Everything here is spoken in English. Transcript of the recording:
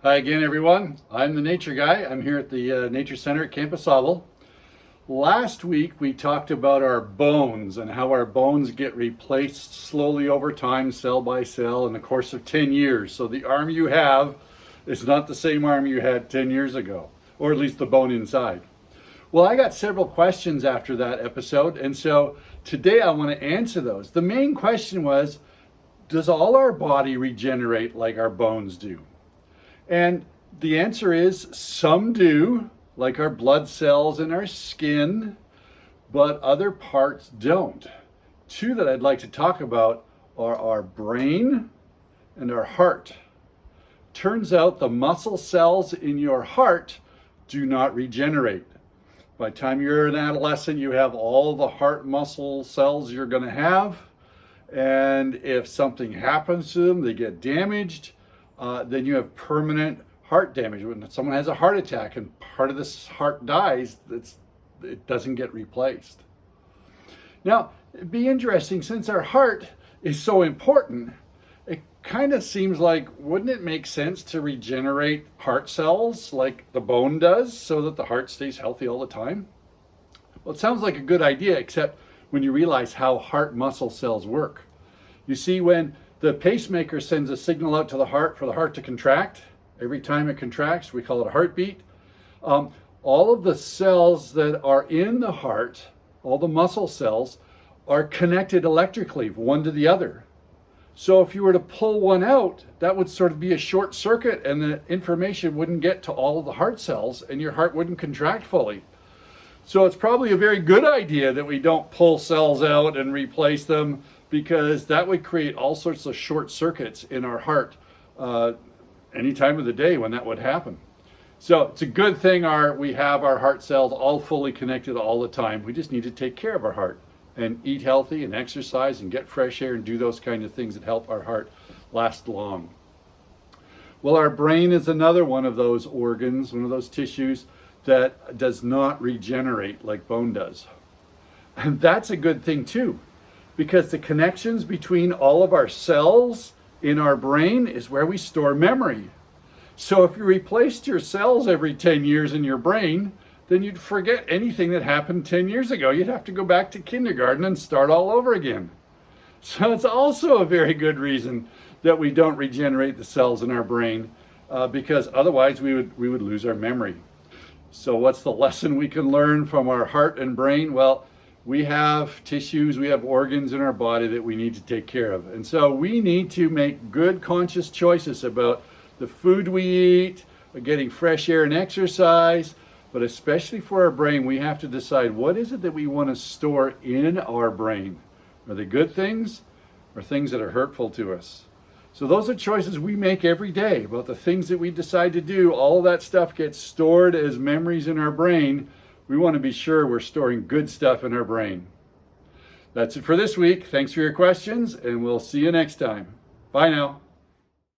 Hi again, everyone. I'm the Nature Guy. I'm here at the Nature Center at Camp Au. Last week we talked about our bones and how our bones get replaced slowly over time, cell by cell, in the course of 10 years. So the arm you have is not the same arm you had 10 years ago, or at least the bone inside. Well, I got several questions after that episode, and so today I want to answer those. The main question was, does all our body regenerate like our bones do? And the answer is some do, like our blood cells in our skin, but other parts don't. Two that I'd like to talk about are our brain and our heart. Turns out the muscle cells in your heart do not regenerate. By the time you're an adolescent, you have all the heart muscle cells you're going to have. And if something happens to them, they get damaged. Then you have permanent heart damage. When someone has a heart attack and part of this heart dies, it doesn't get replaced. Now, it'd be interesting, since our heart is so important, it kind of seems like, wouldn't it make sense to regenerate heart cells like the bone does so that the heart stays healthy all the time? Well, it sounds like a good idea, except when you realize how heart muscle cells work. You see, when the pacemaker sends a signal out to the heart for the heart to contract, every time it contracts, we call it a heartbeat. All of the cells that are in the heart, all the muscle cells, are connected electrically, one to the other. So if you were to pull one out, that would sort of be a short circuit, and the information wouldn't get to all of the heart cells, and your heart wouldn't contract fully. So it's probably a very good idea that we don't pull cells out and replace them, because that would create all sorts of short circuits in our heart any time of the day when that would happen. So it's a good thing we have our heart cells all fully connected all the time. We just need to take care of our heart and eat healthy and exercise and get fresh air and do those kind of things that help our heart last long. Well, our brain is another one of those organs, one of those tissues that does not regenerate like bone does. And that's a good thing too, because the connections between all of our cells in our brain is where we store memory. So if you replaced your cells every 10 years in your brain, then you'd forget anything that happened 10 years ago. You'd have to go back to kindergarten and start all over again. So it's also a very good reason that we don't regenerate the cells in our brain, because otherwise we would lose our memory. So what's the lesson we can learn from our heart and brain? Well, we have tissues, we have organs in our body that we need to take care of. And so we need to make good conscious choices about the food we eat, getting fresh air and exercise, but especially for our brain, we have to decide, what is it that we want to store in our brain? Are they good things or things that are hurtful to us? So those are choices we make every day about the things that we decide to do. All of that stuff gets stored as memories in our brain. We want to be sure we're storing good stuff in our brain. That's it for this week. Thanks for your questions, and we'll see you next time. Bye now.